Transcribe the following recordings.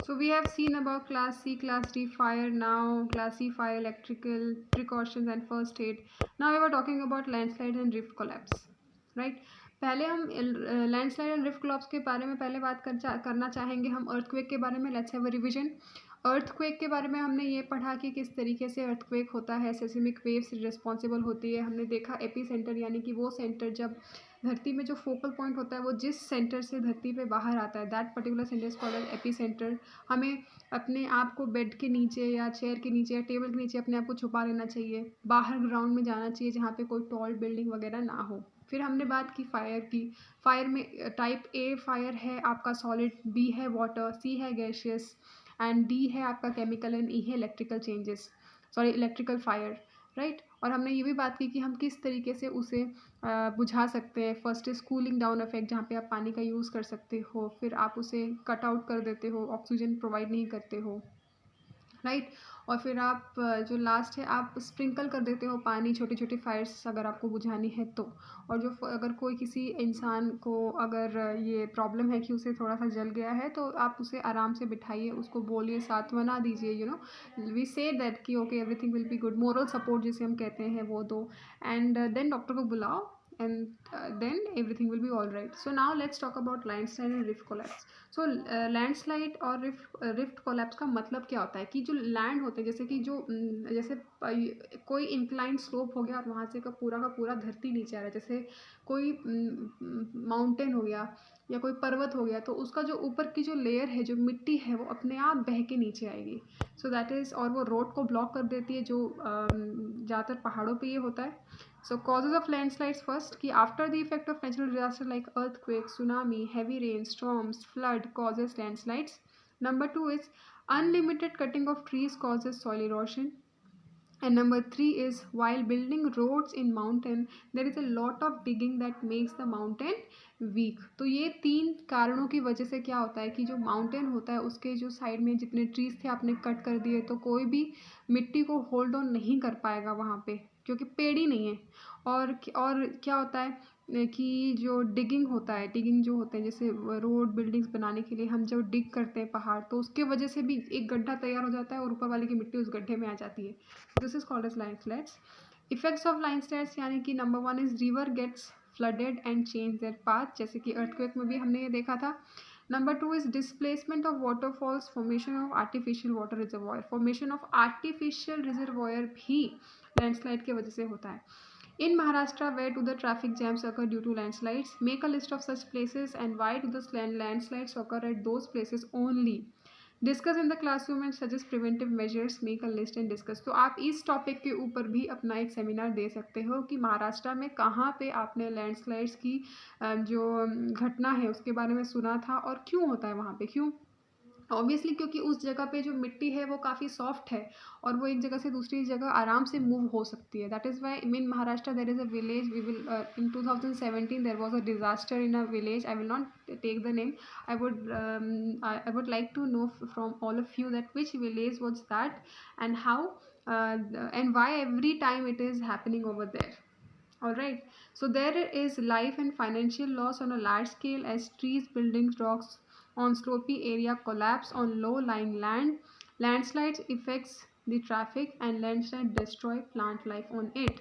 So we have seen about class C, class D fire, now class C fire, electrical precautions and first aid. Now we were talking about landslide and rift collapse, right? पहले हम landslide and rift collapse के बारे में पहले बात करना चाहेंगे हम अर्थक्वेक के बारे में. Let's have a revision. Earthquake के बारे में हमने ये पढ़ा कि किस तरीके से अर्थक्वेक होता है, सेस्मिक वेव्स रिस्पॉन्सिबल होती है. हमने देखा एपी सेंटर यानी कि वो सेंटर जब धरती में जो फोकल पॉइंट होता है वो जिस सेंटर से धरती पे बाहर आता है, that particular centre is called as epicentre. हमें अपने आप को बेड के नीचे या चेयर के नीचे या टेबल के नीचे अपने आप को छुपा लेना चाहिए. बाहर ग्राउंड में जाना चाहिए जहाँ पे कोई टॉल बिल्डिंग वगैरह ना हो. फिर हमने बात की फायर की. फायर में टाइप ए फायर है आपका सॉलिड, बी है वाटर, सी है गैशियस एंड डी है आपका केमिकल एंड ई है इलेक्ट्रिकल फायर, राइट. और हमने ये भी बात की कि हम किस तरीके से उसे बुझा सकते हैं. First is cooling down effect, जहाँ पे आप पानी का यूज़ कर सकते हो. फिर आप उसे कट आउट कर देते हो, ऑक्सीजन प्रोवाइड नहीं करते हो, राइट. और फिर आप जो लास्ट है आप स्प्रिंकल कर देते हो पानी, छोटी छोटी फायर्स अगर आपको बुझानी है तो. और जो अगर कोई किसी इंसान को अगर ये प्रॉब्लम है कि उसे थोड़ा सा जल गया है तो आप उसे आराम से बिठाइए, उसको बोलिए, सांत्वना दीजिए. वी से दैट कि okay everything will be good. Moral support जिसे हम कहते हैं वो दो. एंड देन डॉक्टर को बुलाओ and then everything will be all right. So now let's talk about landslide and rift collapse. So landslide और रिफ्ट कोलैप्स का मतलब क्या होता है कि जो लैंड होते हैं, जैसे कि जैसे कोई इंक्लाइन स्लोप हो गया और वहाँ से का पूरा धरती नीचे आ रहा है. जैसे कोई माउंटेन हो गया या कोई पर्वत हो गया तो उसका जो ऊपर की जो लेयर है, जो मिट्टी है, वो अपने आप बह के नीचे आएगी. सो दैट इज़, और वो रोड को ब्लॉक कर देती है, जो ज़्यादातर पहाड़ों पे ये होता है. So causes of landslides first कि after the effect of natural disaster like earthquake, tsunami, heavy rain, storms, flood causes landslides. Number 2 is unlimited cutting of trees causes soil erosion. And number 3 is while building roads in mountain there is a lot of digging that makes the mountain weak. तो ये 3 कारणों की वजह से क्या होता है कि जो माउंटेन होता है उसके जो साइड में जितने ट्रीज थे आपने कट कर दिए तो कोई भी मिट्टी को होल्ड ऑन नहीं कर पाएगा वहाँ पे, क्योंकि पेड़ ही नहीं है. और क्या होता है कि जो डिगिंग होता है, डिगिंग जो होते हैं जैसे रोड बिल्डिंग्स बनाने के लिए हम जब डिग करते हैं पहाड़, तो उसके वजह से भी एक गड्ढा तैयार हो जाता है और ऊपर वाले की मिट्टी उस गड्ढे में आ जाती है. This is called as landslides. Effects of landslides यानी कि number 1 is river gets flooded and change their path, जैसे कि अर्थक्वेक में भी हमने ये देखा था. Number 2 is displacement of waterfalls, formation of artificial water reservoir. Formation of artificial reservoir भी लैंडस्लाइड की वजह से होता है. In Maharashtra, where do the traffic jams occur due to landslides? Make a list of such places and why do the landslides occur at those places only? Discuss in the classroom and suggest preventive measures. Make a list and discuss. तो आप इस topic के ऊपर भी अपना एक seminar दे सकते हो कि महाराष्ट्र में कहाँ पे आपने लैंडस्लाइड्स की जो घटना है उसके बारे में सुना था और क्यों होता है वहाँ पे, क्यों. ऑब्वियसली क्योंकि उस जगह पे जो मिट्टी है वो काफ़ी सॉफ्ट है और वो एक जगह से दूसरी जगह आराम से मूव हो सकती है. That is why in Maharashtra there is a village. We will in 2017 there was a disaster in a village. I will not take the name. I would like to know from all of you that which village was that and how and why every time it is happening over there. All right. So there is life and financial loss on a large scale as trees, buildings, rocks on slopy area collapse on low-lying land. Landslides affects the traffic and landslide destroy plant life on it.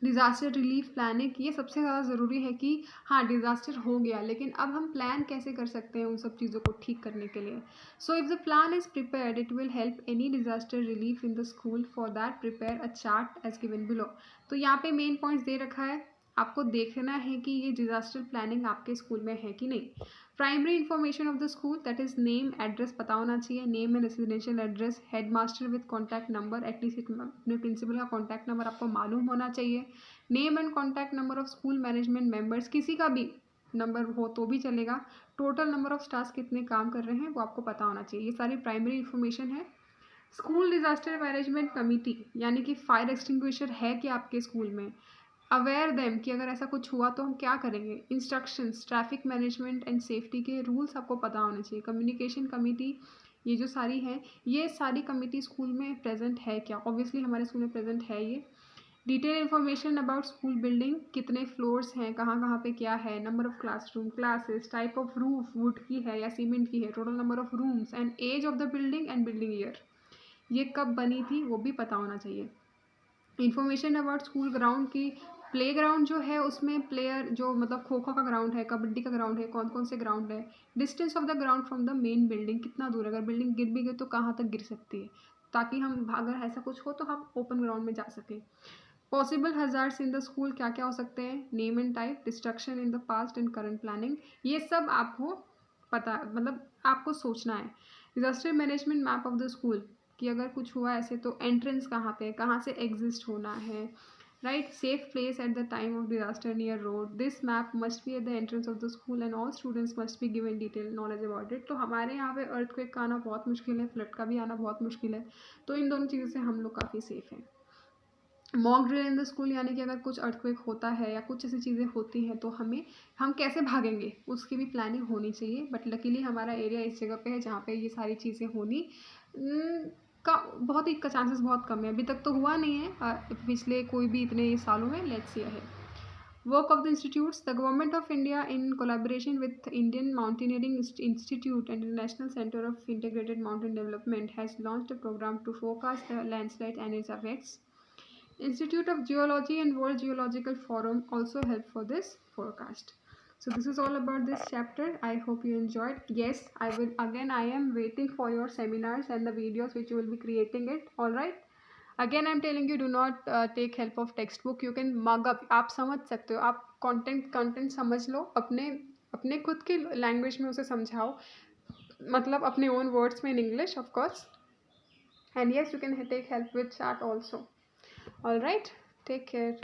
Disaster relief planning, ये सबसे ज़्यादा ज़रूरी है कि हाँ disaster हो गया लेकिन अब हम प्लान कैसे कर सकते हैं उन सब चीज़ों को ठीक करने के लिए. So if the plan is prepared it will help any disaster relief in the school. For that prepare a chart as given below. तो यहाँ पे मेन पॉइंट्स दे रखा है, आपको देखना है कि ये डिज़ास्टर प्लानिंग आपके स्कूल में है कि नहीं. Primary information of the school that is name, address पता होना चाहिए, name and residential address, head master with contact number, at least अपने प्रिंसिपल का कॉन्टैक्ट नंबर आपको मालूम होना चाहिए. Name and contact number of school management members, किसी का भी नंबर हो तो भी चलेगा. टोटल नंबर ऑफ स्टाफ कितने काम कर रहे हैं वो आपको पता होना चाहिए. ये सारी प्राइमरी इन्फॉर्मेशन है. स्कूल डिज़ास्टर मैनेजमेंट कमेटी यानी कि फायर एक्सटिंग्विशर है कि आपके स्कूल में, अवेयर देम कि अगर ऐसा कुछ हुआ तो हम क्या करेंगे. Instructions, traffic management and safety के रूल्स आपको पता होने चाहिए. कम्युनिकेशन कमेटी, ये जो सारी हैं ये सारी कमेटी स्कूल में प्रेजेंट है क्या. ऑब्वियसली हमारे स्कूल में प्रेजेंट है ये. Detail information about school building, कितने फ्लोर्स हैं, कहाँ कहाँ पे क्या है, number of classroom, classes, type of roof, wood की है या सीमेंट की है, total number of rooms and age of the building and building year, ये कब बनी थी वो भी पता होना चाहिए। इन्फॉर्मेशन अबाउट स्कूल ग्राउंड की, प्ले ग्राउंड जो है उसमें प्लेयर जो मतलब खो खो का ग्राउंड है, कबड्डी का ग्राउंड है, कौन कौन से ग्राउंड है, distance of the ground from the main building, कितना दूर है, अगर बिल्डिंग गिर भी गई तो कहाँ तक गिर सकती है, ताकि हम अगर ऐसा कुछ हो तो हम ओपन ग्राउंड में जा सकें। Possible hazards in the school, क्या क्या हो सकते हैं, name and type, destruction in the past and current planning, ये सब आपको पता मतलब आपको सोचना है। Disaster management map of the school, कि अगर कुछ हुआ ऐसे तो एंट्रेंस कहाँ पे, कहाँ से एग्जिस्ट होना है, right, safe place at the time of disaster near road, this map must be at the entrance of the school and all students must be given detail knowledge about it. तो हमारे यहाँ पे earthquake का आना बहुत मुश्किल है, flood का भी आना बहुत मुश्किल है, तो इन दोनों चीज़ों से हम लोग काफ़ी सेफ हैं। Mock drill in the school, यानी कि अगर कुछ अर्थक्वेक होता है या कुछ ऐसी चीज़ें होती हैं तो हम कैसे भागेंगे उसकी भी प्लानिंग होनी चाहिए। बट लकीली हमारा एरिया इस जगह पे है जहाँ पे ये सारी चीज़ें होनी का बहुत ही का चांसेस बहुत कम है। अभी तक तो हुआ नहीं है पिछले कोई भी इतने सालों में। Let's see ahead. Work of the institutes. The Government of India, in collaboration with Indian Mountaineering Institute and the National Center of Integrated Mountain Development, has launched a program to forecast the landslide and its effects. Institute of Geology and World Geological Forum also help for this forecast. So this is all about this chapter. I hope you enjoyed. Yes, I will again. I am waiting for your seminars and the videos which you will be creating it. All right. Again, I'm telling you, do not take help of textbook. You can mug up. आप समझ सकते हो. आप content समझ लो. अपने खुद की language में उसे समझाओ. मतलब अपने own words में in English, of course. And yes, you can take help with chat also. All right, take care.